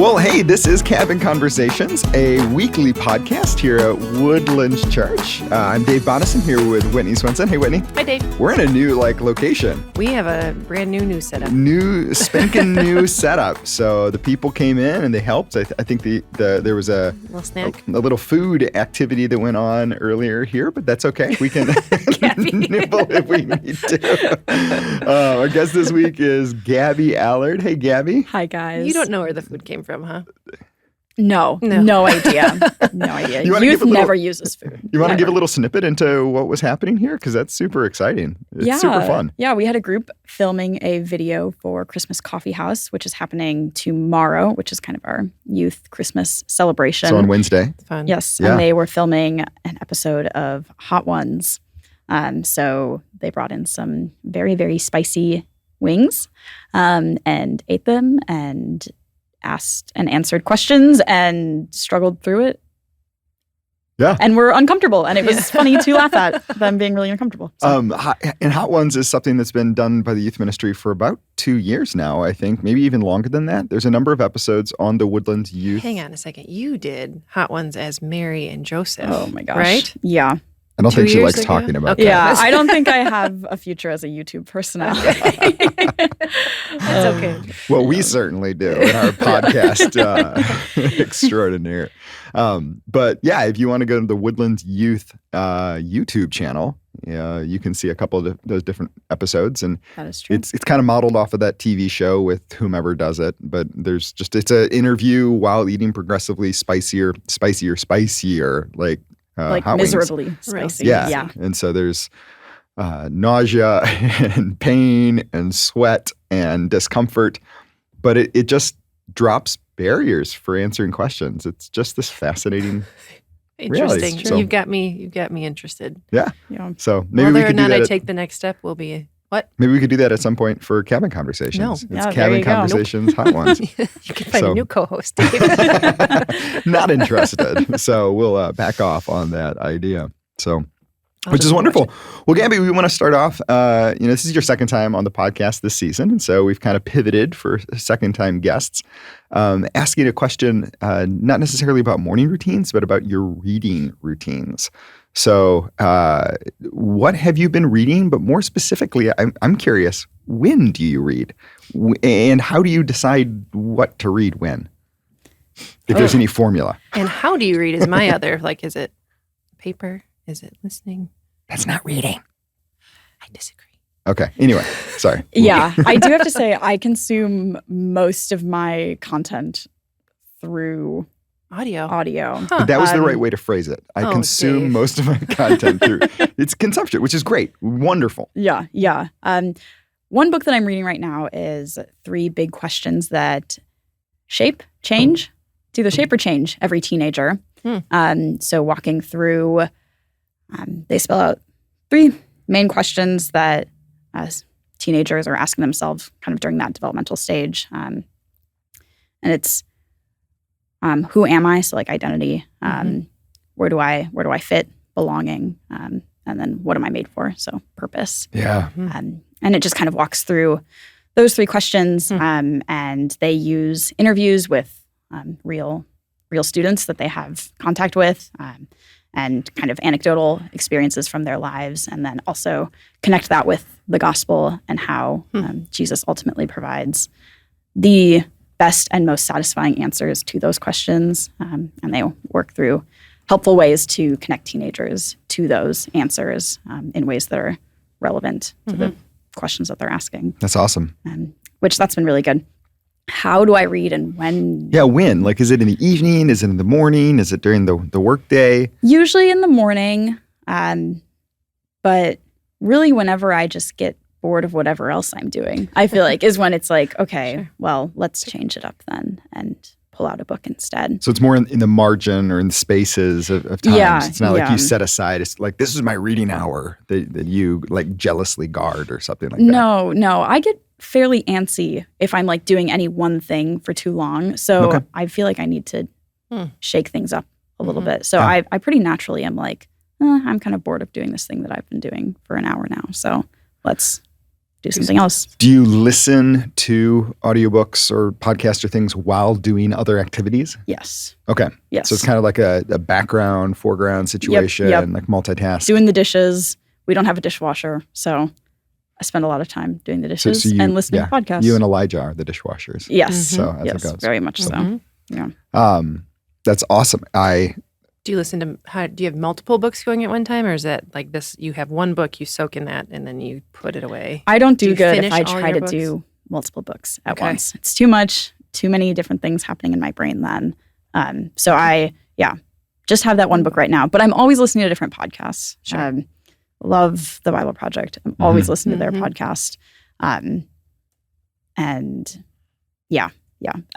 Well, hey, this is Cabin Conversations, a weekly podcast here at Woodlands Church. I'm Dave Bonison here with Whitney Swenson. Hey, Whitney. Hi, Dave. We're in a new location. We have a brand new setup. New spanking new setup. So the people came in and they helped. I think there was a little snack, a little food activity that went on earlier here, but that's okay. We can nibble if we need to. Our guest this week is Gabby Allard. Hey, Gabby. Hi, guys. You don't know where the food came from, huh? No idea. No idea. Youth never uses food. You want to give a little snippet into what was happening here? Because that's super exciting. It's super fun. Yeah, we had a group filming a video for Christmas Coffee House, which is happening tomorrow, which is kind of our youth Christmas celebration. So on Wednesday. It's fun. Yes, yeah. And they were filming an episode of Hot Ones. So they brought in some very, very spicy wings and ate them and asked and answered questions and struggled through it. Yeah. And were uncomfortable. And it was funny to laugh at them being really uncomfortable. So. And Hot Ones is something that's been done by the youth ministry for about 2 years now, I think, maybe even longer than that. There's a number of episodes on the Woodlands Youth. Hang on a second. You did Hot Ones as Mary and Joseph. Oh, my gosh. Right? Yeah. I don't think she likes talking about that. Yeah, I don't think I have a future as a YouTube personality. That's okay. Well, we certainly do in our podcast extraordinaire. But yeah, if you want to go to the Woodlands Youth YouTube channel, you can see a couple of those different episodes. And that is true. It's kind of modeled off of that TV show with whomever does it. But it's an interview while eating progressively spicier, like miserably wings. spicy. Yeah. And so there's nausea and pain and sweat and discomfort, but it just drops barriers for answering questions. It's just this fascinating. Interesting. So, you've got me interested. Yeah. So maybe whether we could or not do that. I take the next step will be what? Maybe we could do that at some point for Cabin Conversations. No. It's Cabin Conversations, Hot Ones. You can find a new co-host, Dave. Not interested. So we'll back off on that idea. So, which is wonderful. Well, Gabby, we want to start off. This is your second time on the podcast this season, and so we've kind of pivoted for second-time guests, asking a question not necessarily about morning routines, but about your reading routines. So what have you been reading? But more specifically, I'm curious, when do you read? And how do you decide what to read when? If there's any formula. And how do you read is my other, is it paper? Is it listening? That's not reading. I disagree. Okay. Anyway, sorry. Yeah. I do have to say I consume most of my content through audio. Huh. But that was the right way to phrase it. I consume Dave. most of my content through. It's consumption, which is great. Wonderful. Yeah. One book that I'm reading right now is 3 Big Questions that change. It's either shape or change every teenager. So walking through, they spell out 3 main questions that teenagers are asking themselves kind of during that developmental stage. And it's, who am I? So identity. Where do I fit? Belonging. And then what am I made for? So purpose. Yeah. And it just kind of walks through those 3 questions. And they use interviews with real students that they have contact with, and kind of anecdotal experiences from their lives, and then also connect that with the gospel and how Jesus ultimately provides the best and most satisfying answers to those questions. And they work through helpful ways to connect teenagers to those answers in ways that are relevant to the questions that they're asking. That's awesome. That's been really good. How do I read and when? Yeah, when? Is it in the evening? Is it in the morning? Is it during the work day? Usually in the morning, but really whenever I just get bored of whatever else I'm doing, I feel is when it's okay, sure. Well, let's change it up then and pull out a book instead. So it's more in the margin or in the spaces of times. Yeah, it's not you set aside, it's this is my reading hour that you jealously guard or something like that. No. I get fairly antsy if I'm doing any one thing for too long. So I feel I need to shake things up a little bit. So I pretty naturally am I'm kind of bored of doing this thing that I've been doing for an hour now. So let's do something else. Do you listen to audiobooks or podcasts or things while doing other activities? Yes. Okay. Yes. So it's kind of like a background, foreground situation, Yep. like multitask. Doing the dishes. We don't have a dishwasher, so I spend a lot of time doing the dishes and listening to podcasts. You and Elijah are the dishwashers. Yes. So as it goes. Very much so. Yeah. That's awesome. Do you listen to, do you have multiple books going at one time, or is that like this, you have one book, you soak in that, and then you put it away? I don't do you good if finish I all try your to books? do multiple books at once. It's too much, too many different things happening in my brain then. So I just have that one book right now. But I'm always listening to different podcasts. Sure. Love the Bible Project. I'm always listening to their podcast. And yeah.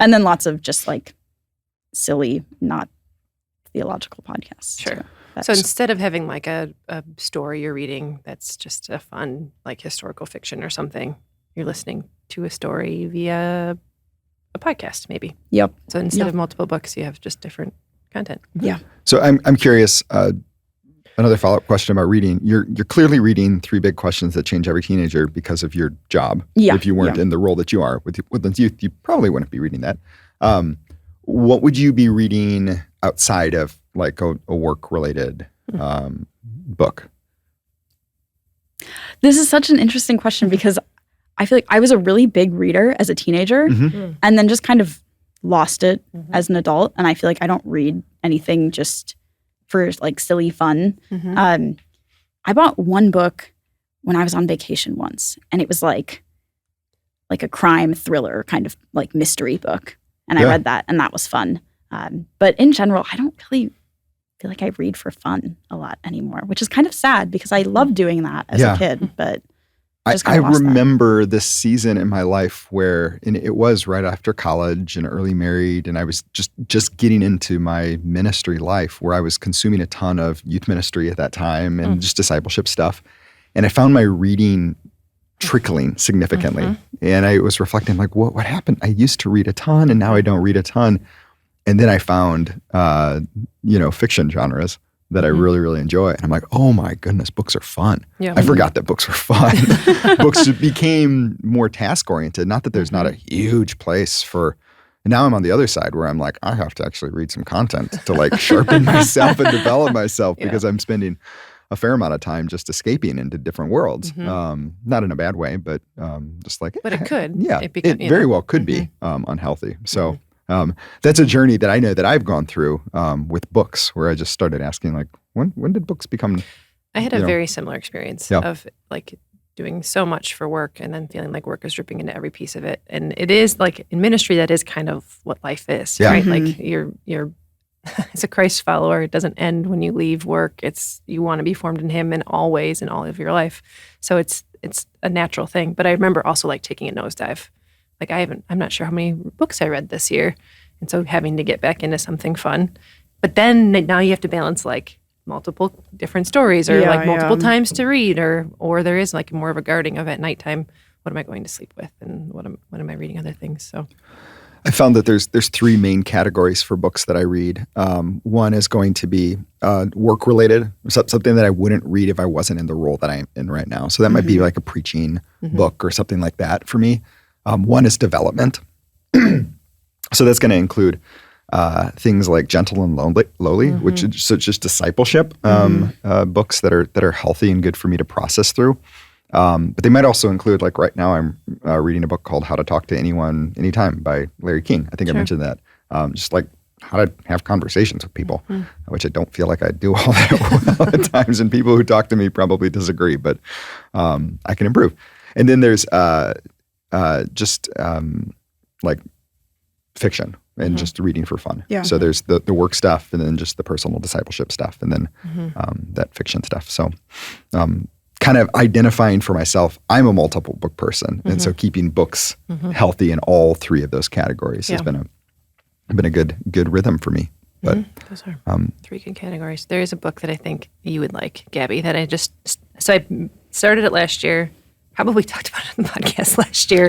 And then lots of just like silly, not theological podcasts. Sure. too. So instead of having like a story you're reading that's just a fun, like historical fiction or something, you're listening to a story via a podcast, maybe. Yep. So instead of multiple books, you have just different content. Yeah. So I'm curious. Another follow-up question about reading. You're clearly reading 3 big questions that change every teenager because of your job. Yeah. If you weren't in the role that you are with the youth, you probably wouldn't be reading that. What would you be reading outside of like a work-related book? This is such an interesting question because I feel like I was a really big reader as a teenager and then just kind of lost it as an adult. And I feel like I don't read anything just for like silly fun. I bought one book when I was on vacation once, and it was like a crime thriller kind of like mystery book. And I read that, and that was fun. But in general, I don't really feel like I read for fun a lot anymore, which is kind of sad because I loved doing that as a kid. But I remember this season in my life where it was right after college and early married, and I was just getting into my ministry life where I was consuming a ton of youth ministry at that time and just discipleship stuff. And I found my reading trickling significantly. And I was reflecting like, what happened? I used to read a ton and now I don't read a ton. And then I found, fiction genres that I really, really enjoy. And I'm like, oh my goodness, books are fun. Yeah. I forgot that books were fun. Books became more task-oriented. Not that there's not a huge place for, and now I'm on the other side where I'm like, I have to actually read some content to like sharpen myself and develop myself because I'm spending a fair amount of time just escaping into different worlds. Not in a bad way, but just like. But it could. Yeah, it very well could be unhealthy. So. That's a journey that I know that I've gone through with books, where I just started asking, like, when did books become? I had a very similar experience of like doing so much for work and then feeling like work is dripping into every piece of it. And it is like in ministry, that is kind of what life is, right? Like you're as a Christ follower, it doesn't end when you leave work. It's you want to be formed in Him in all ways in all of your life. So it's a natural thing. But I remember also like taking a nosedive. Like I'm not sure how many books I read this year. And so having to get back into something fun. But then now you have to balance like multiple different stories or like multiple times to read or there is like more of a guarding of at nighttime. What am I going to sleep with? And what am I reading other things? So I found that there's 3 main categories for books that I read. One is going to be work related, something that I wouldn't read if I wasn't in the role that I'm in right now. So that might be like a preaching book or something like that for me. One is development. So that's going to include things like Gentle and Lowly, which is just discipleship books that are healthy and good for me to process through. But they might also include, like right now I'm reading a book called How to Talk to Anyone Anytime by Larry King. I think I mentioned that. Just like how to have conversations with people, which I don't feel like I do all that well at times. And people who talk to me probably disagree, but I can improve. And then there's like fiction and just reading for fun. Yeah. So there's the work stuff and then just the personal discipleship stuff and then that fiction stuff. So kind of identifying for myself, I'm a multiple book person. And so keeping books healthy in all 3 of those categories has been a good rhythm for me. But those are 3 good categories. There is a book that I think you would like, Gabby, that I started it last year. Probably talked about it on the podcast last year.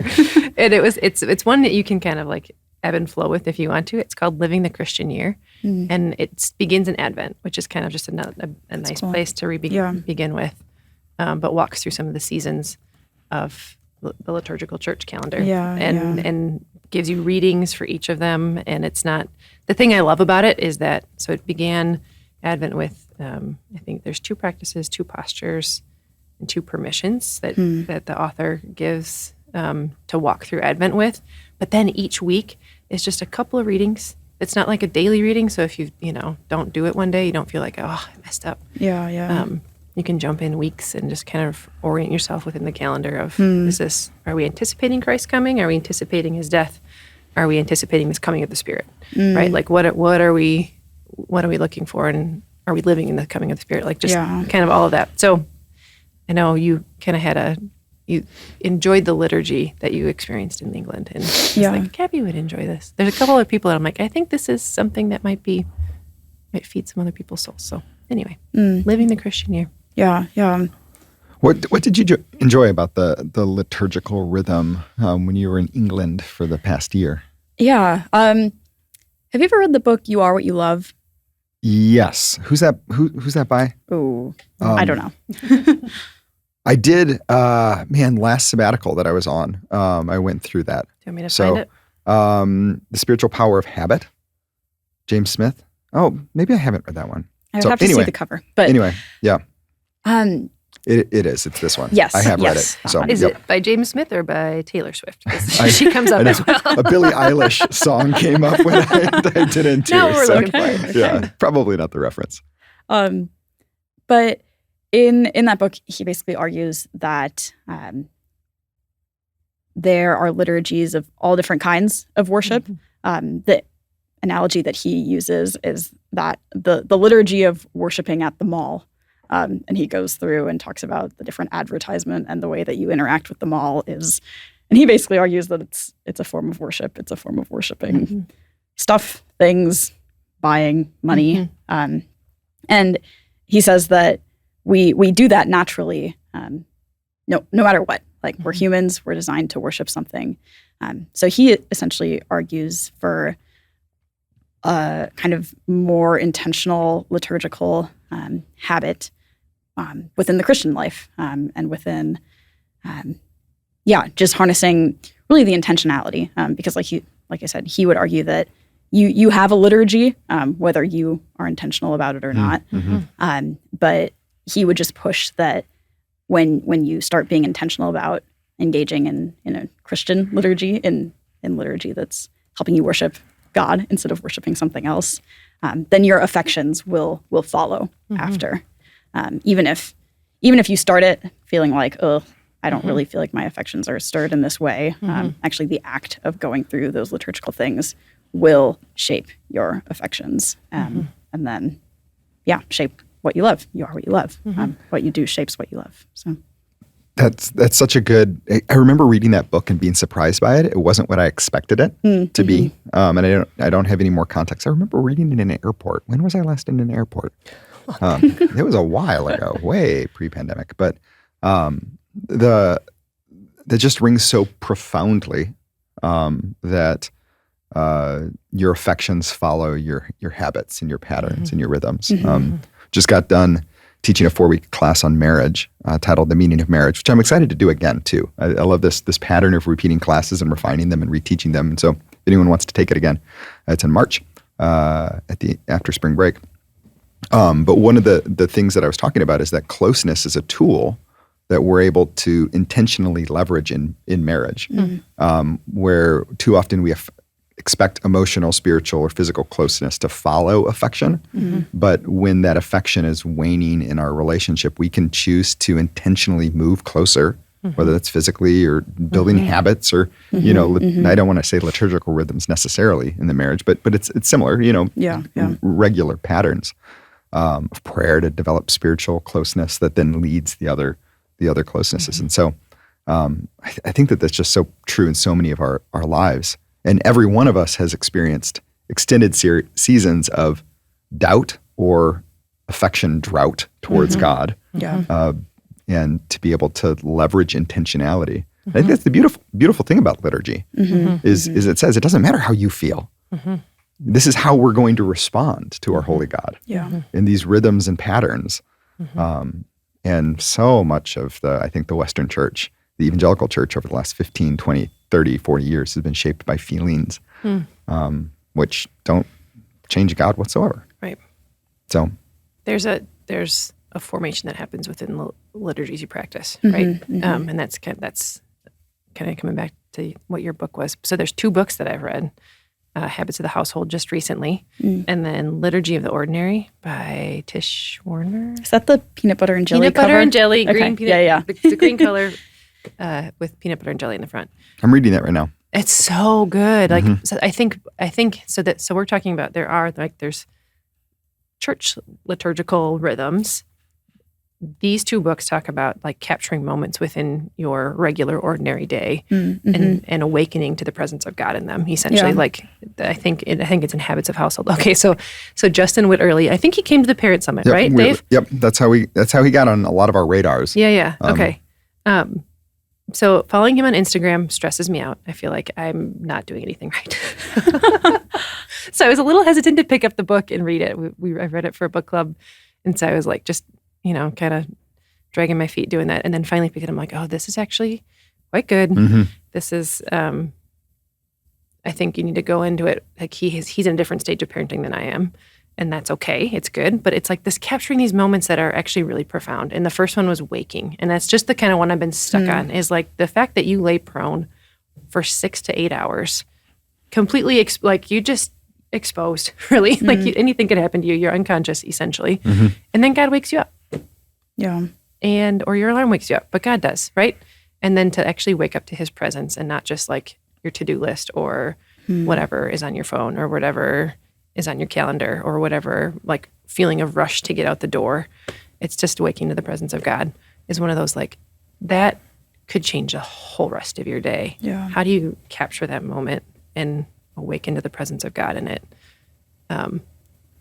And it's one that you can kind of like ebb and flow with if you want to. It's called Living the Christian Year. And it begins in Advent, which is kind of just a nice place to begin with, but walks through some of the seasons of the liturgical church calendar. And gives you readings for each of them. And it's not, the thing I love about it is that, so it began Advent with, I think there's 2 practices, 2 postures, and 2 permissions that the author gives to walk through Advent with. But then each week is just a couple of readings. It's not like a daily reading. So if you don't do it one day, you don't feel like, oh, I messed up. You can jump in weeks and just kind of orient yourself within the calendar of, are we anticipating Christ coming? Are we anticipating his death? Are we anticipating this coming of the Spirit? Right? Like what are we looking for? And are we living in the coming of the Spirit? Like just kind of all of that. So I know you kind of you enjoyed the liturgy that you experienced in England. And it's like, Gabby would enjoy this. There's a couple of people that I'm like, I think this is something that might feed some other people's souls. So anyway, living the Christian year. Yeah. What did you enjoy about the liturgical rhythm when you were in England for the past year? Yeah. Have you ever read the book You Are What You Love? Yes. Who's that? Who's that by? Oh, I don't know. I did. Last sabbatical that I was on, I went through that. Do you want me to find it? The Spiritual Power of Habit, James Smith. Oh, maybe I haven't read that one. I would have to see the cover. But anyway, yeah. It is. It's this one. Yes. I have read it. So, is it by James Smith or by Taylor Swift? She comes up as well. A Billie Eilish song came up when I didn't too. Now we're looking for it. Yeah, probably not the reference. But in that book, he basically argues that there are liturgies of all different kinds of worship. The analogy that he uses is that the liturgy of worshiping at the mall. And he goes through and talks about the different advertisement and the way that you interact with the mall is, and he basically argues that it's a form of worship. It's a form of worshiping stuff, things, buying, money. And he says that we do that naturally, no matter what. Like we're humans, we're designed to worship something. So he essentially argues for a kind of more intentional liturgical habit within the Christian life and within, just harnessing really the intentionality. Because like I said, he would argue that you have a liturgy, whether you are intentional about it or not. But he would just push that when you start being intentional about engaging in a Christian liturgy, in liturgy that's helping you worship God instead of worshiping something else, then your affections will follow after. Even if you start it feeling like, oh, I don't really feel like my affections are stirred in this way. Actually, the act of going through those liturgical things will shape your affections, and then, shape what you love. You are what you love. What you do shapes what you love. So. That's such a good. I remember reading that book and being surprised by it. It wasn't what I expected it to be, and I don't have any more context. I remember reading it in an airport. When was I last in an airport? It was a while ago, way pre-pandemic. But that just rings so profoundly that your affections follow your habits and your patterns and your rhythms. Just got done teaching a 4-week class on marriage titled The Meaning of Marriage, which I'm excited to do again, too. I love this pattern of repeating classes and refining them and reteaching them. And so if anyone wants to take it again, it's in March after spring break. But one of the things that I was talking about is that closeness is a tool that we're able to intentionally leverage in marriage, where too often we expect emotional, spiritual, or physical closeness to follow affection. But when that affection is waning in our relationship, we can choose to intentionally move closer, whether that's physically or building habits or, I don't want to say liturgical rhythms necessarily in the marriage, but it's similar, regular patterns of prayer to develop spiritual closeness that then leads the other closenesses. And so I think that that's just so true in so many of our lives. And every one of us has experienced extended seasons of doubt or affection drought towards God. And to be able to leverage intentionality. I think that's the beautiful thing about liturgy is it says it doesn't matter how you feel. This is how we're going to respond to our holy God in these rhythms and patterns. And so much of I think the Western church the evangelical church over the last 15, 20, 30, 40 years has been shaped by feelings, which don't change God whatsoever. Right. So there's a formation that happens within the liturgies you practice, right? And that's kind of coming back to what your book was. So there's 2 books that I've read. Habits of the Household just recently, and then Liturgy of the Ordinary by Tish Warner. Is that the peanut butter and jelly Peanut cover? butter and jelly, green peanut. Yeah. The green color with peanut butter and jelly in the front. I'm reading that right now. It's so good. Like so I think so we're talking about there's church liturgical rhythms. These 2 books talk about like capturing moments within your regular ordinary day and awakening to the presence of God in them. Essentially, like I think it's in Habits of Household. Okay, so Justin Earley, I think he came to the Parent Summit, right, Dave? Yep, that's how he got on a lot of our radars. Yeah. Okay. So following him on Instagram stresses me out. I feel like I'm not doing anything right. So I was a little hesitant to pick up the book and read it. I read it for a book club, and so I was like, just kind of dragging my feet doing that, and then finally picked it. I'm like, oh, this is actually quite good. This is, I think you need to go into it like he's in a different stage of parenting than I am, and that's okay. It's good, but it's like this capturing these moments that are actually really profound. And the first one was waking, and that's just the kind of one I've been stuck on. Is like the fact that you lay prone for 6 to 8 hours, completely like you just exposed, really. Like anything could happen to you. You're unconscious essentially, and then God wakes you up. Yeah. Or your alarm wakes you up, but God does, right? And then to actually wake up to his presence and not just like your to-do list or whatever is on your phone or whatever is on your calendar or whatever, like feeling of rush to get out the door. It's just waking to the presence of God is one of those like that could change the whole rest of your day. Yeah. How do you capture that moment and awaken to the presence of God in it?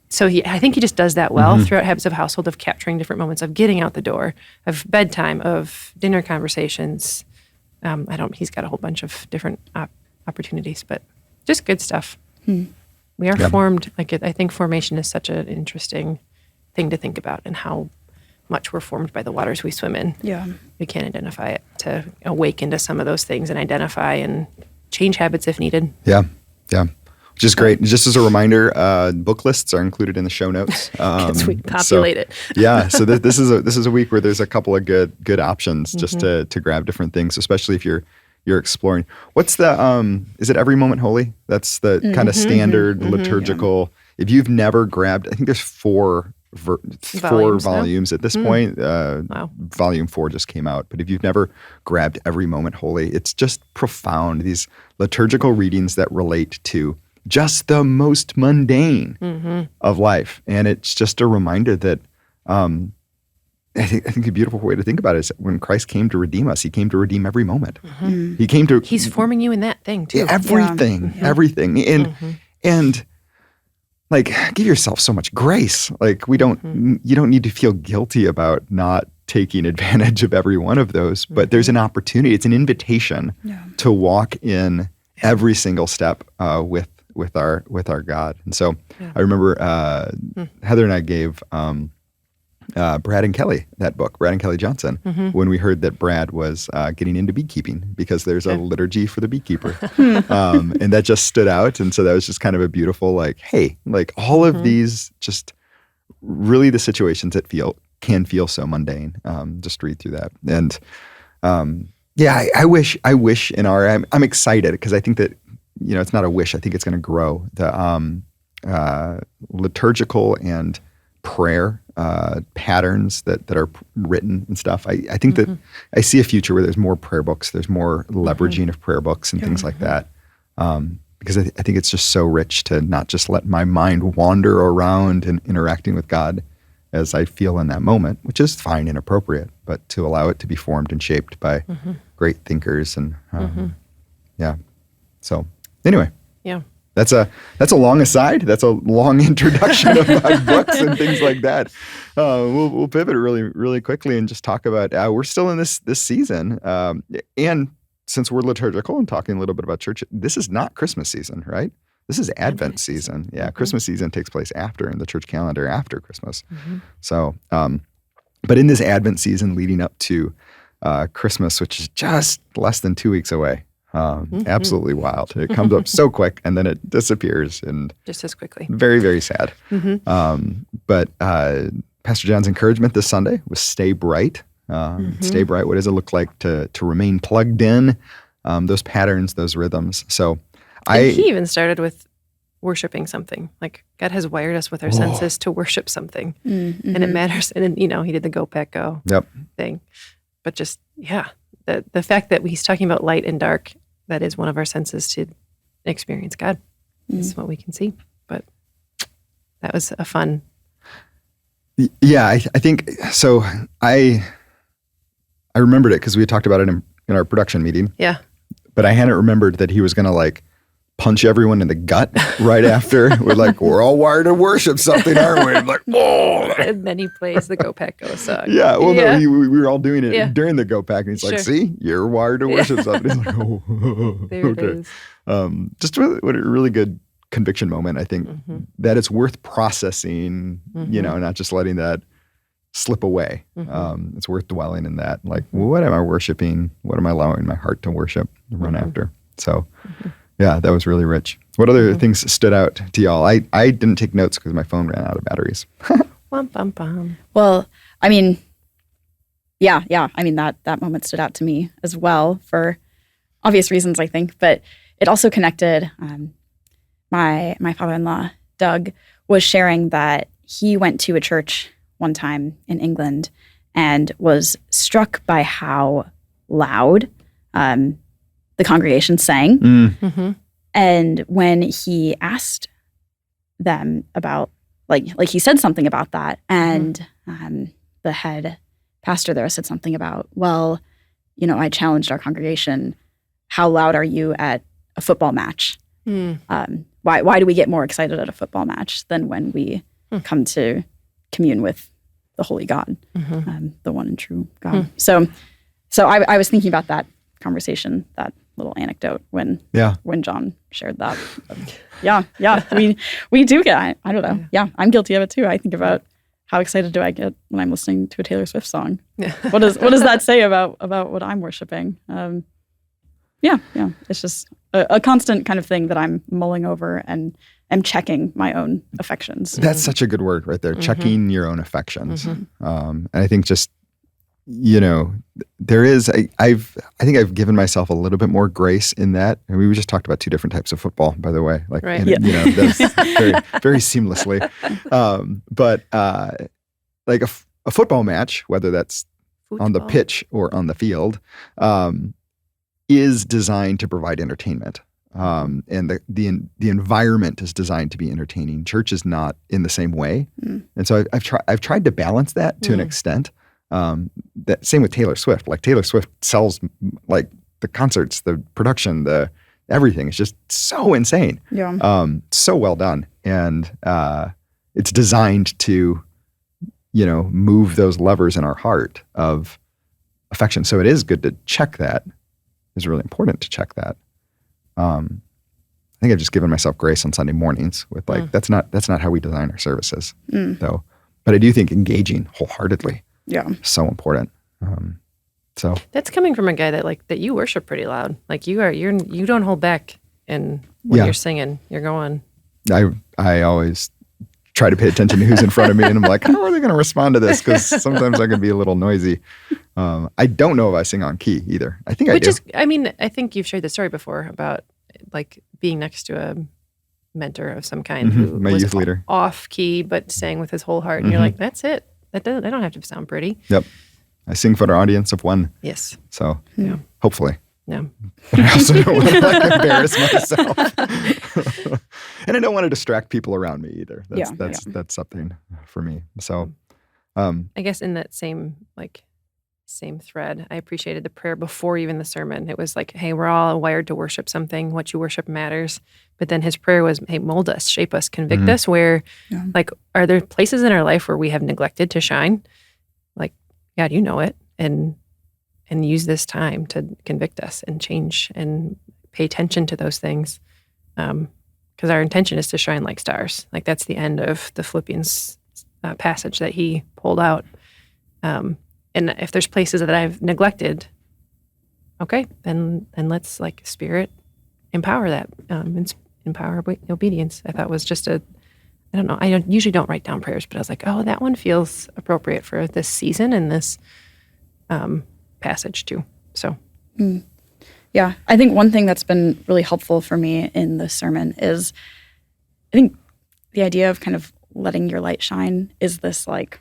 So I think he just does that well throughout Habits of Household of capturing different moments of getting out the door, of bedtime, of dinner conversations. He's got a whole bunch of different opportunities, but just good stuff. We are formed, I think formation is such an interesting thing to think about and how much we're formed by the waters we swim in. Yeah. We can identify it to awaken to some of those things and identify and change habits if needed. Yeah. Which is great. Just as a reminder, book lists are included in the show notes. Because we populate it. So this is a week where there's a couple of good options just to grab different things, especially if you're exploring. What's the is it Every Moment Holy? That's the kind of standard liturgical. If you've never grabbed, I think there's four volumes at this point. Wow. Volume 4 just came out. But if you've never grabbed Every Moment Holy, it's just profound. These liturgical readings that relate to just the most mundane of life. And it's just a reminder that I think the beautiful way to think about it is when Christ came to redeem us, he came to redeem every moment. He's forming you in that thing too. Everything. And like, give yourself so much grace. Like you don't need to feel guilty about not taking advantage of every one of those, but there's an opportunity. It's an invitation to walk in every single step with our God. And so I remember Heather and I gave Brad and Kelly that book, Brad and Kelly Johnson, when we heard that Brad was getting into beekeeping, because there's a liturgy for the beekeeper. And that just stood out. And so that was just kind of a beautiful, like, hey, like all of these, just really the situations that can feel so mundane. Just read through that. And I wish in I'm excited because I think that, it's not a wish. I think it's going to grow. The liturgical and prayer patterns that are written and stuff. I think that I see a future where there's more prayer books, there's more leveraging of prayer books and things like that. Because I think it's just so rich to not just let my mind wander around and interacting with God as I feel in that moment, which is fine and appropriate, but to allow it to be formed and shaped by great thinkers and So anyway. Yeah. That's a long aside. That's a long introduction of my books and things like that. We'll pivot really, really quickly and just talk about we're still in this season. And since we're liturgical and talking a little bit about church, this is not Christmas season, right? This is Advent season. Yeah, Christmas season takes place in the church calendar after Christmas. So, but in this Advent season leading up to Christmas, which is just less than 2 weeks away. Absolutely wild. It comes up so quick and then it disappears, and just as quickly. Very, very sad. But Pastor John's encouragement this Sunday was stay bright. Stay bright. What does it look like to remain plugged in? Those patterns, those rhythms. So he even started with worshiping something. Like God has wired us with our senses to worship something, and it matters. And then, he did the Go Pack Go thing. But just the fact that he's talking about light and dark, that is one of our senses to experience God. That's what we can see. But that was a fun. Yeah, I think so. I remembered it because we had talked about it in our production meeting. Yeah. But I hadn't remembered that he was going to punch everyone in the gut right after. We're all wired to worship something, aren't we? I'm like, oh. And then he plays the Go Pack Go song. Yeah, well, no, we were all doing it during the Go Pack, and he's like, see, you're wired to worship something. He's like, there okay. It is. Just what a really good conviction moment, I think, that it's worth processing, not just letting that slip away. It's worth dwelling in that. What am I worshiping? What am I allowing my heart to worship and run after? So, yeah, that was really rich. What other things stood out to y'all? I didn't take notes because my phone ran out of batteries. Bum, bum, bum. Well, I mean, yeah. I mean, that moment stood out to me as well for obvious reasons, I think. But it also connected. My father-in-law, Doug, was sharing that he went to a church one time in England and was struck by how loud the congregation sang. And when he asked them about, he said something about that, and the head pastor there said something about, well, I challenged our congregation, how loud are you at a football match? Why do we get more excited at a football match than when we come to commune with the holy God, the one and true God? So I was thinking about that conversation, that little anecdote when John shared that. We do get, I don't know. Yeah, I'm guilty of it too. I think about how excited do I get when I'm listening to a Taylor Swift song? What does that say about what I'm worshiping? It's just a constant kind of thing that I'm mulling over and am checking my own affections. That's such a good word right there, checking your own affections. And I think just, there is, I think I've given myself a little bit more grace in that. And we just talked about two different types of football, by the way, that's very, very seamlessly. But a football match, whether that's on the pitch or on the field, is designed to provide entertainment. And the environment is designed to be entertaining. Church is not in the same way. And so I've tried to balance that to an extent. That same with Taylor Swift. Taylor Swift sells the concerts, the production, the everything. It's just so insane. So well done. And it's designed to, move those levers in our heart of affection. So it is good to check that. It's really important to check that. I think I've just given myself grace on Sunday mornings with that's not how we design our services though. But I do think engaging wholeheartedly so important. So that's coming from a guy that you worship pretty loud. You don't hold back when you're singing. You're going. I always try to pay attention to who's in front of me, and I'm like, how are they going to respond to this? Because sometimes I can be a little noisy. I don't know if I sing on key either. I think I do. I think you've shared the story before about being next to a mentor of some kind who my was youth leader, off key but sang with his whole heart, and you're like, that's it. I don't have to sound pretty. Yep. I sing for an audience of one. Yes. So hopefully. Yeah. But I also don't want to embarrass myself. And I don't want to distract people around me either. That's something for me. So I guess in that same thread, I appreciated the prayer before even the sermon. It was hey, we're all wired to worship something. What you worship matters. But then his prayer was, hey, mold us, shape us, convict us. Where, are there places in our life where we have neglected to shine? God, you know it. And use this time to convict us and change and pay attention to those things. Because our intention is to shine like stars. That's the end of the Philippians passage that he pulled out. And And if there's places that I've neglected, okay, then let's like Spirit empower that, empower obedience. I thought was just I don't know. I usually don't write down prayers, but I was like, oh, that one feels appropriate for this season and this passage too. So. Yeah, I think one thing that's been really helpful for me in this sermon is, I think the idea of kind of letting your light shine is this like,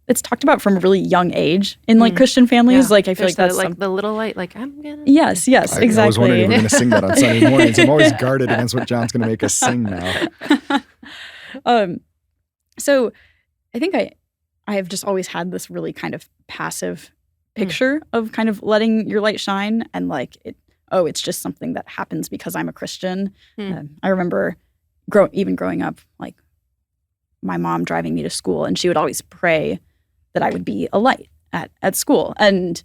it's talked about from a really young age in like Christian families. Like I feel like that's like the little light, like I'm gonna. Yes, exactly. I was wondering if we're going to sing that on Sunday mornings. I'm always guarded against what John's going to make us sing now. So I think I have just always had this really kind of passive picture of kind of letting your light shine, and like it's just something that happens because I'm a Christian. I remember even growing up, like my mom driving me to school, and she would always pray that I would be a light at school. And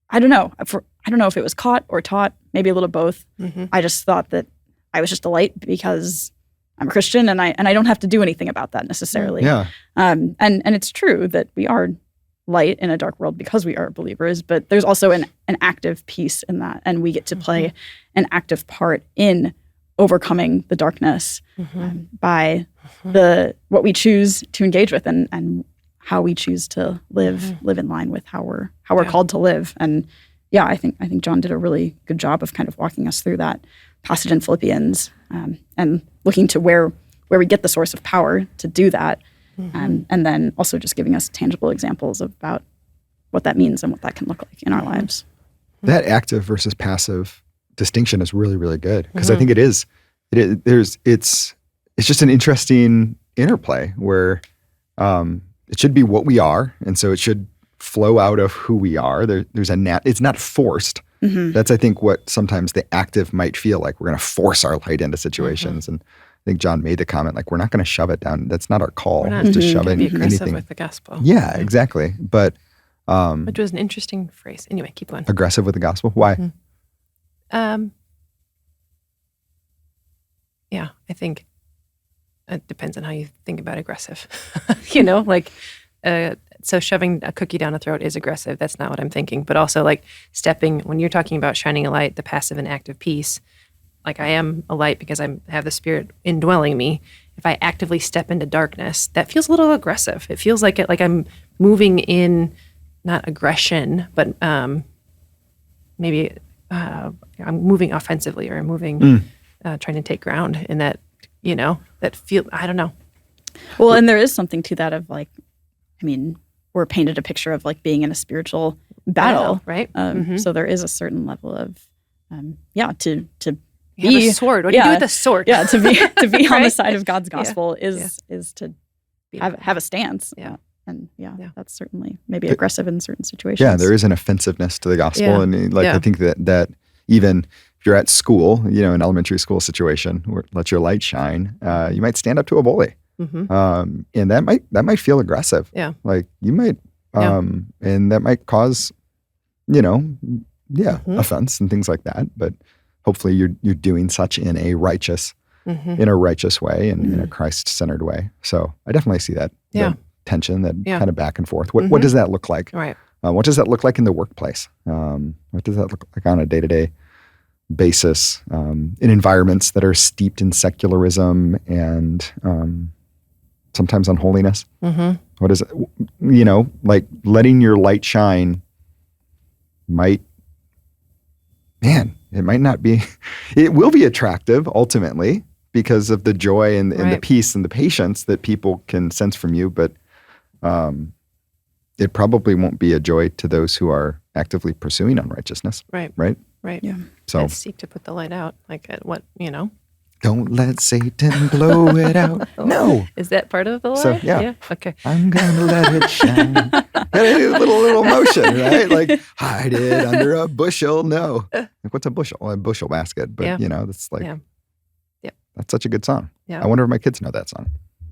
I don't know if it was caught or taught, maybe a little both. I just thought that I was just a light because I'm a Christian, and I don't have to do anything about that necessarily. Yeah. And it's true that we are light in a dark world because we are believers, but there's also an active piece in that, and we get to play an active part in overcoming the darkness by what we choose to engage with and how we choose to live in line with how we're called to live. And yeah, I think John did a really good job of kind of walking us through that passage in Philippians, and looking to where we get the source of power to do that. And then also just giving us tangible examples about what that means and what that can look like in our lives. That active versus passive distinction is really, really good, because I think it's just an interesting interplay where it should be what we are, and so it should flow out of who we are. There's it's not forced. That's, I think, what sometimes the active might feel like. We're going to force our light into situations, and I think John made the comment, like, we're not going to shove it down. That's not our call. We're not to shove be aggressive anything with the gospel. Yeah, exactly. But which was an interesting phrase. Anyway, keep going. Aggressive with the gospel. Why? Yeah, I think it depends on how you think about aggressive. Like, so shoving a cookie down a throat is aggressive. That's not what I'm thinking. But also, like, when you're talking about shining a light, the passive and active piece. Like, I am a light because I have the Spirit indwelling me. If I actively step into darkness, that feels a little aggressive. It feels like I'm moving in, not aggression, but maybe I'm moving offensively, or I'm moving, trying to take ground in that, that feel, I don't know. Well, and there is something to that of like, I mean, we're painted a picture of like being in a spiritual battle, right? So there is a certain level of, to you have a sword. What do you do with a sword? Yeah, to be right? on the side of God's gospel is to have a stance. Yeah. And that's certainly maybe aggressive in certain situations. Yeah, there is an offensiveness to the gospel. And I think that even if you're at school, an elementary school situation where let your light shine, you might stand up to a bully. And that might feel aggressive. Yeah. Like you might, and that might cause, offense and things like that. But hopefully you're doing such in a righteous way and in a Christ-centered way. So I definitely see that tension, that kind of back and forth. What does that look like? Right. What does that look like in the workplace? What does that look like on a day-to-day basis in environments that are steeped in secularism and sometimes unholiness? What is it? Like letting your light shine it might not be, it will be attractive ultimately because of the joy and the peace and the patience that people can sense from you, but it probably won't be a joy to those who are actively pursuing unrighteousness. Right. Yeah. So and seek to put the light out, like at what, Don't let Satan blow it out. No. Is that part of the light? So, yeah. Okay. I'm going to let it shine. A little motion, right? Like, hide it under a bushel. No. Like, what's a bushel? A bushel basket. But, that's like, that's such a good song. Yeah. I wonder if my kids know that song.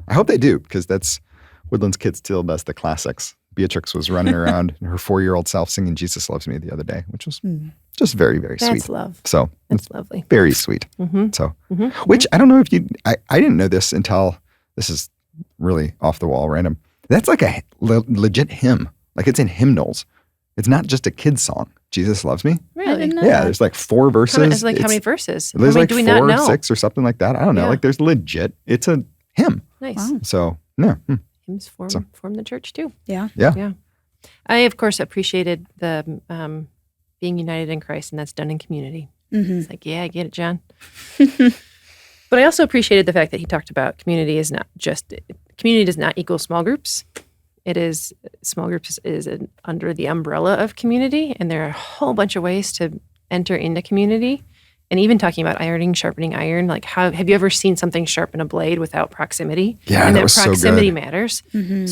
I hope they do, because that's Woodland's Kids still does the classics. Beatrix was running around, her 4-year-old self singing Jesus Loves Me the other day, which was just very, very sweet. That's love. So that's lovely. Very sweet. So, which I don't know if I didn't know this until, this is really off the wall random. That's like a legit hymn. Like it's in hymnals. It's not just a kid's song. Jesus loves me. Really? Yeah. There's like 4 verses. It's like how many verses? There's how many like do we 4 not or know? 6 or something like that. I don't know. Yeah. Like there's legit. It's a hymn. Nice. Wow. So yeah. Hymns form the church too. Yeah. I of course appreciated the being united in Christ, and that's done in community. Mm-hmm. It's like, yeah, I get it, John. But I also appreciated the fact that he talked about community does not equal small groups. It is small groups is under the umbrella of community, and there are a whole bunch of ways to enter into community. And even talking about ironing, sharpening iron, like have you ever seen something sharpen a blade without proximity? Yeah, and that was so good. proximity matters. Mm-hmm.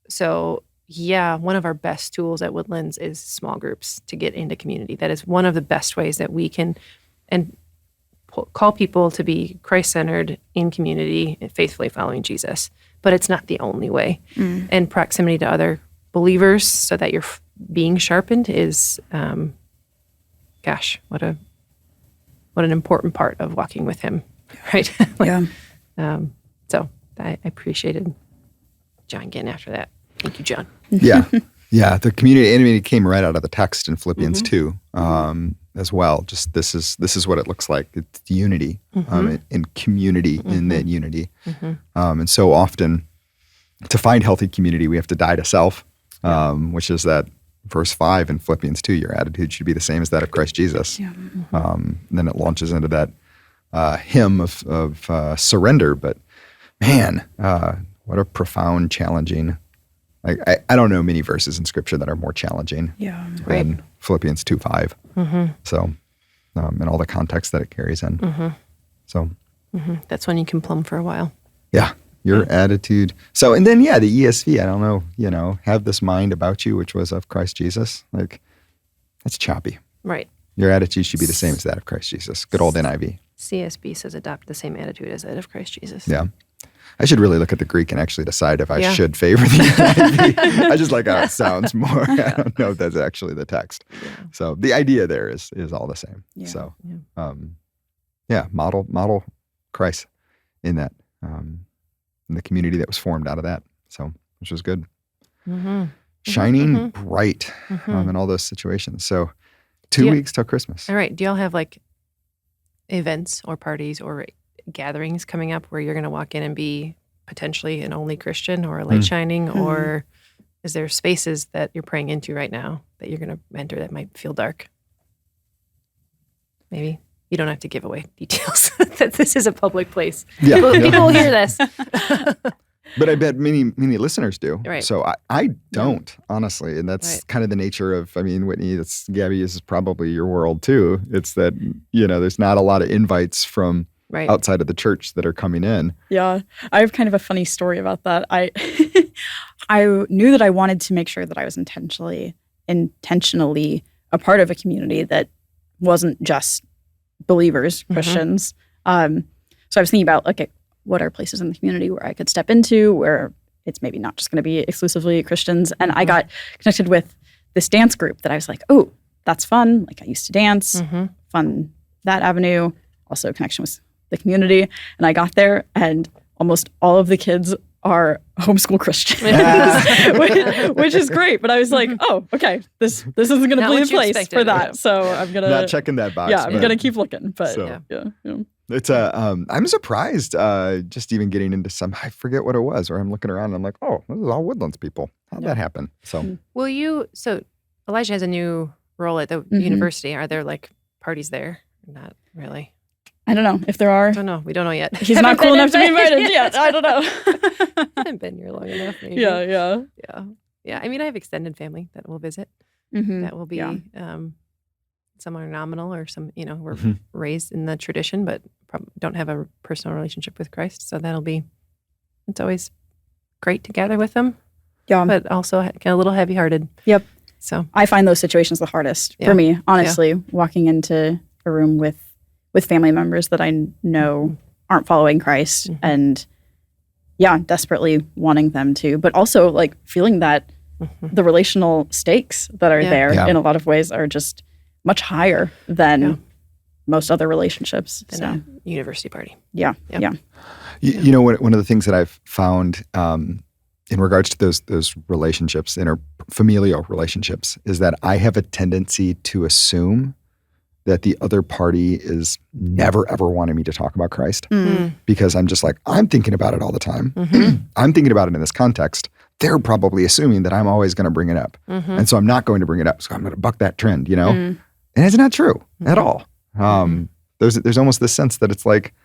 So yeah, one of our best tools at Woodlands is small groups to get into community. That is one of the best ways that we can call people to be Christ-centered in community and faithfully following Jesus. But it's not the only way. Mm. And proximity to other believers so that you're being sharpened is, what an important part of walking with him, right? So I appreciated John getting after that. Thank you, John. Yeah. Yeah. The community animated came right out of the text in Philippians 2 as well. Just this is what it looks like. It's unity and community in that unity. And so often to find healthy community, we have to die to self, which is that verse 5 in Philippians 2, your attitude should be the same as that of Christ Jesus. Yeah. Then it launches into that hymn of surrender. But man, what a profound, challenging. I don't know many verses in Scripture that are more challenging than Philippians 2:5. So, and all the context that it carries in. So, that's when you can plumb for a while. Yeah, your attitude. So, and then the ESV. I don't know. Have this mind about you, which was of Christ Jesus. Like, that's choppy. Right. Your attitude should be the same as that of Christ Jesus. Good old NIV. CSB says adopt the same attitude as that of Christ Jesus. Yeah. I should really look at the Greek and actually decide if I should favor the NIV. I just like how it sounds more. I don't know if that's actually the text. Yeah. So the idea there is all the same. Yeah. So, model Christ in that, in the community that was formed out of that. So, which was good. Shining bright in all those situations. So 2 weeks till Christmas. All right. Do y'all have like events or parties or gatherings coming up where you're going to walk in and be potentially an only Christian or a light shining, or is there spaces that you're praying into right now that you're going to enter that might feel dark? Maybe you don't have to give away details. That this is a public place. Yeah, people will hear this. But I bet many listeners do. Right. So I don't, honestly. And that's kind of the nature of, Whitney, Gabby, is probably your world too. It's that, there's not a lot of invites from outside of the church that are coming in. Yeah. I have kind of a funny story about that. I knew that I wanted to make sure that I was intentionally a part of a community that wasn't just believers, Christians. So I was thinking about what are places in the community where I could step into where it's maybe not just going to be exclusively Christians. And I got connected with this dance group that I was like, oh, that's fun. Like I used to dance, fun that avenue, also connection with the community. And I got there and almost all of the kids are homeschool Christians, which is great. But I was like, oh, okay, this isn't going to be the place for that. Yeah. So I'm going to not checking that box. Yeah, I'm going to keep looking. But it's I'm surprised just even getting into some, I forget what it was, or I'm looking around and I'm like, oh, this is all Woodlands people. How'd that happen? So so Elijah has a new role at the university. Are there like parties there? Not really. I don't know if there are. I don't know. We don't know yet. He's not cool enough to be invited yet. I don't know. I haven't been here long enough. Maybe. Yeah. I have extended family that will visit. That will be some are nominal or some, we're raised in the tradition, but don't have a personal relationship with Christ. So it's always great to gather with them. Yeah. But also get a little heavy-hearted. Yep. So I find those situations the hardest for me, honestly, walking into a room with family members that I know aren't following Christ and desperately wanting them to, but also like feeling that the relational stakes that are there in a lot of ways are just much higher than most other relationships. Than a university party. Yeah. One of the things that I've found in regards to those relationships, interfamilial relationships, is that I have a tendency to assume that the other party is never, ever wanting me to talk about Christ because I'm just like, I'm thinking about it all the time. I'm thinking about it in this context. They're probably assuming that I'm always going to bring it up. And so I'm not going to bring it up. So I'm going to buck that trend, And it's not true at all. There's almost this sense that it's like,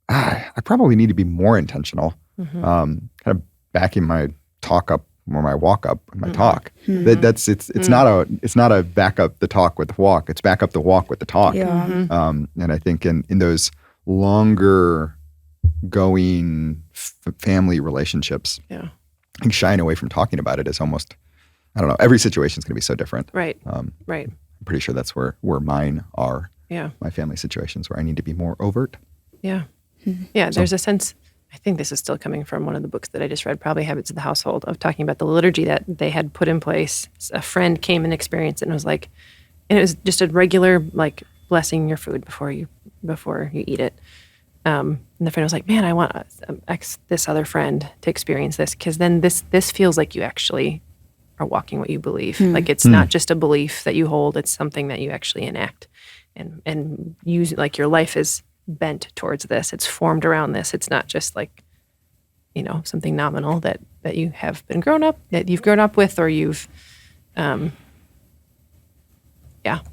I probably need to be more intentional, kind of backing my talk up or my walk up, my talk. It's not a back up the talk with the walk. It's back up the walk with the talk. And I think in those longer going family relationships, I think shying away from talking about it is almost, I don't know, every situation is going to be so different. Right. I'm pretty sure that's where mine are. Yeah. My family situations where I need to be more overt. Yeah. Yeah. There's a sense, I think this is still coming from one of the books that I just read, probably Habits of the Household, of talking about the liturgy that they had put in place. A friend came and experienced it and was like, and it was just a regular, like, blessing your food before you eat it. And the friend was like, man, I want this other friend to experience this, because then this feels like you actually are walking what you believe. Like, it's not just a belief that you hold, it's something that you actually enact and use, like, your life is bent towards this. It's formed around this. It's not just like, something nominal that you have been that you've grown up with, or you've,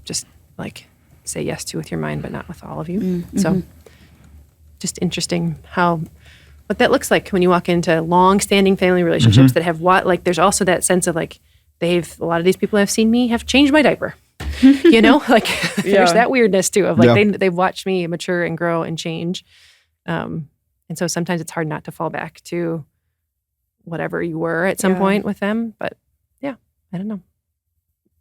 just like say yes to with your mind, but not with all of you. So just interesting what that looks like when you walk into long-standing family relationships that have there's also that sense of like, a lot of these people have seen me have changed my diaper. There's that weirdness too of like they've watched me mature and grow and change, and so sometimes it's hard not to fall back to whatever you were at some point with them. But I don't know,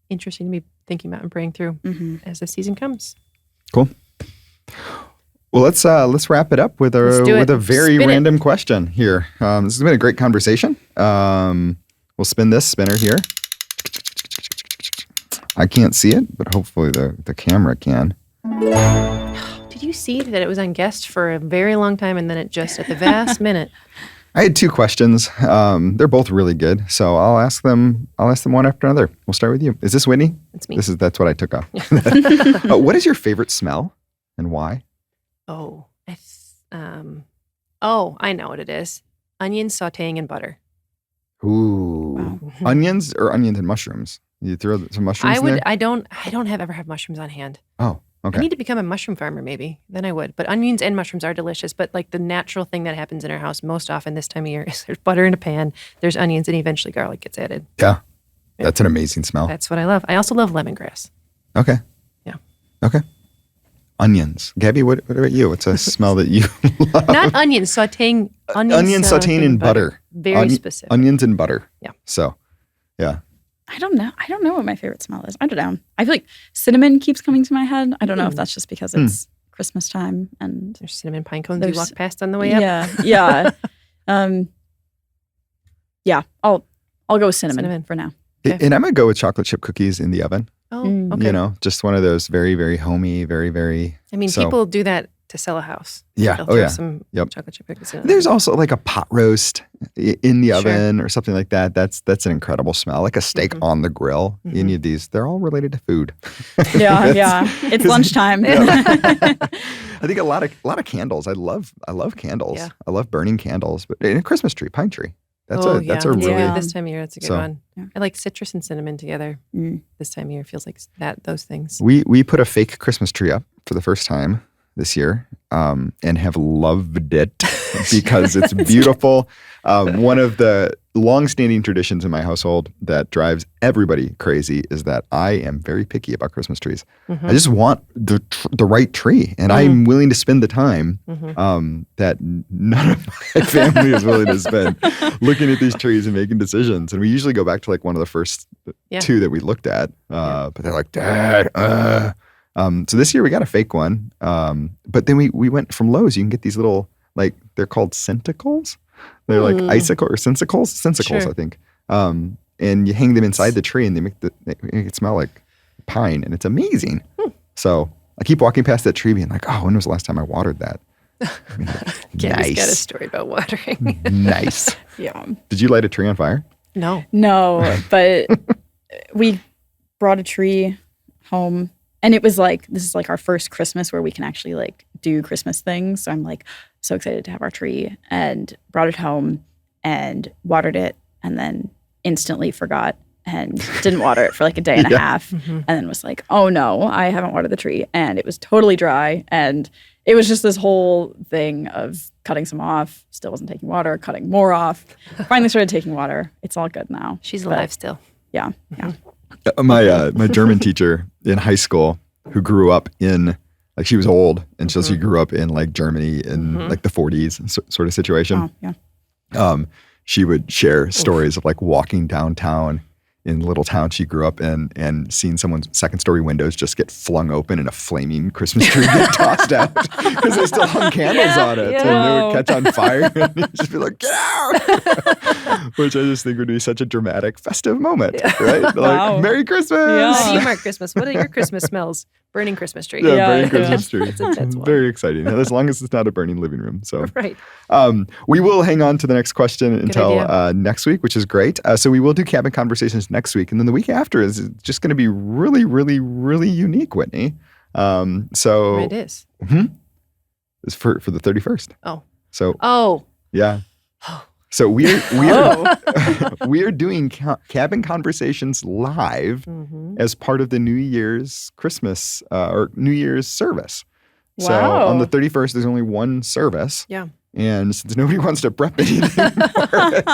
interesting to be thinking about and praying through as the season comes. Cool. Well, let's wrap it up with a very random question here. This has been a great conversation. We'll spin this spinner here. I can't see it, but hopefully the camera can. Did you see that it was on guest for a very long time and then it just at the last minute? I had 2 questions. They're both really good, so I'll ask them one after another. We'll start with you. Is this Whitney? It's me. That's what I took off. What is your favorite smell and why? I know what it is. Onions sautéing in butter. Ooh. Wow. Onions and mushrooms? You throw some mushrooms in there? I don't ever have mushrooms on hand. Oh, okay. I need to become a mushroom farmer maybe. Then I would. But onions and mushrooms are delicious. But like the natural thing that happens in our house most often this time of year is there's butter in a pan, there's onions, and eventually garlic gets added. Yeah. That's an amazing smell. That's what I love. I also love lemongrass. Okay. Yeah. Okay. Onions. Gabby, what about you? What's a smell that you love? Not onions, sautéing. Onions sautéing in butter. Very specific. Onions and butter. Yeah. So, yeah. I don't know what my favorite smell is. I don't know. I feel like cinnamon keeps coming to my head. I don't know if that's just because it's Christmas time and there's cinnamon pine cones you walk past on the way up. Yeah. I'll go with cinnamon for now. Okay. And I'm going to go with chocolate chip cookies in the oven. Oh, okay. Just one of those very, very homey, very, very... people do that to sell a house. Yeah. They'll throw some chocolate chip cookies in. There's also like a pot roast in the oven or something like that. That's an incredible smell. Like a steak on the grill. Any of these, they're all related to food. Yeah. It's lunchtime. I think a lot of candles. I love candles. Yeah. I love burning candles. But in a Christmas tree, pine tree. That's a really this time of year. That's a good one. Yeah. I like citrus and cinnamon together. This time of year feels like those things. We put a fake Christmas tree up for the first time this year, and have loved it because it's beautiful. One of the long-standing traditions in my household that drives everybody crazy is that I am very picky about Christmas trees. I just want the right tree, and I'm willing to spend the time that none of my family is willing to spend looking at these trees and making decisions. And we usually go back to like one of the first 2 that we looked at, but they're like, Dad, so this year we got a fake one, but then we went from Lowe's. You can get these little, like, they're called senticles. They're like icicle or sensicles, I think. And you hang them inside the tree, and they make it smell like pine, and it's amazing. So I keep walking past that tree, being like, "Oh, when was the last time I watered that?" Gabby's got a story about watering. Nice. Yeah. Did you light a tree on fire? No, but we brought a tree home, and it was like, this is like our first Christmas where we can actually like do Christmas things. So I'm like so excited to have our tree, and brought it home and watered it, and then instantly forgot and didn't water it for like a day and a half. And then was like, oh no, I haven't watered the tree. And it was totally dry. And it was just this whole thing of cutting some off, still wasn't taking water, cutting more off. Finally started taking water. It's all good now. she's alive still. Yeah. My German teacher in high school, who grew up in, like, she was old, and so she grew up in like Germany in like the 40s sort of situation. Oh, yeah. She would share stories of like walking downtown in the little town she grew up in and seeing someone's second story windows just get flung open and a flaming Christmas tree get tossed out because they still hung candles on it and they would catch on fire and you'd just be like, get out! Which I just think would be such a dramatic, festive moment, right? Like, Wow. Merry Christmas! Yeah. How do you mark Christmas? What are your Christmas smells? Burning Christmas tree. Yeah, Yeah, burning yeah. Christmas tree. That's one. Very exciting. As long as it's not a burning living room. So Right. we will hang on to the next question until idea. next week, which is great. So we will do cabin conversations next week. And then the week after is just going to be really, really, really unique, Whitney. So It is. it's for the 31st. Oh. So Oh. yeah. So we are doing cabin conversations live as part of the New Year's Christmas or New Year's service. So Wow. on the 31st, there's only one service. Yeah. And since nobody wants to prep anything for it,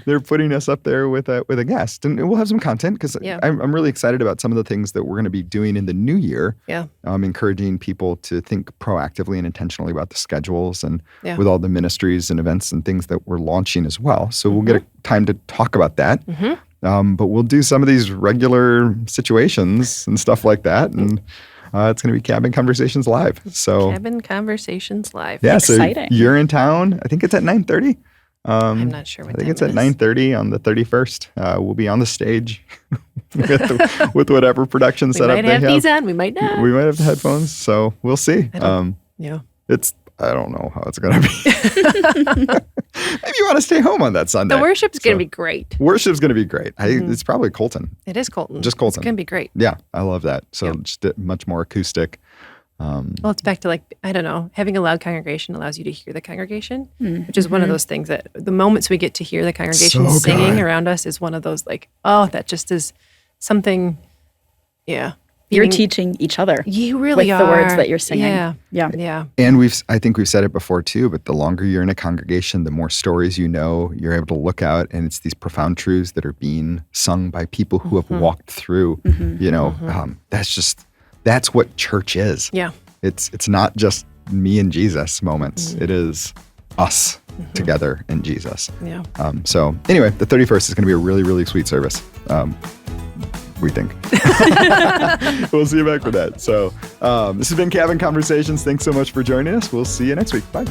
they're putting us up there with a guest. And we'll have some content because I'm really excited about some of the things that we're going to be doing in the new year. Yeah. Encouraging people to think proactively and intentionally about the schedules and with all the ministries and events and things that we're launching as well. So we'll get a time to talk about that. But we'll do some of these regular situations and stuff like that. And it's going to be Cabin Conversations Live. So Cabin Conversations Live. yeah, Exciting. so you're in town. I think it's at 9:30. I'm not sure what I think time it's at it is. 9:30 on the 31st. We'll be on the stage with whatever production We setup might they have have. these on. We might not. We might have headphones, so we'll see. Yeah. I don't know how it's going to be. Maybe you want to stay home on that Sunday. The worship's going to be great. Worship's going to be great. It's probably Colton. It is Colton. Just Colton. It's going to be great. Yeah, I love that. So Yeah. just much more acoustic. Well, it's back to like, I don't know, having a loud congregation allows you to hear the congregation, which is one of those things that the moments we get to hear the congregation So singing good. around us is one of those like, oh, that just is something, yeah. You're Being- teaching each other You really with are. the words that you're singing. Yeah. Yeah. Yeah. And I think we've said it before too, but the longer you're in a congregation, the more stories you know, you're able to look out, and it's these profound truths that are being sung by people who have walked through, that's what church is. Yeah. It's not just me and Jesus moments. It is us together in Jesus. Yeah. So anyway, the 31st is going to be a really, really sweet service. We think. We'll see you back for that. So this has been Cabin Conversations. Thanks so much for joining us. We'll see you next week. Bye.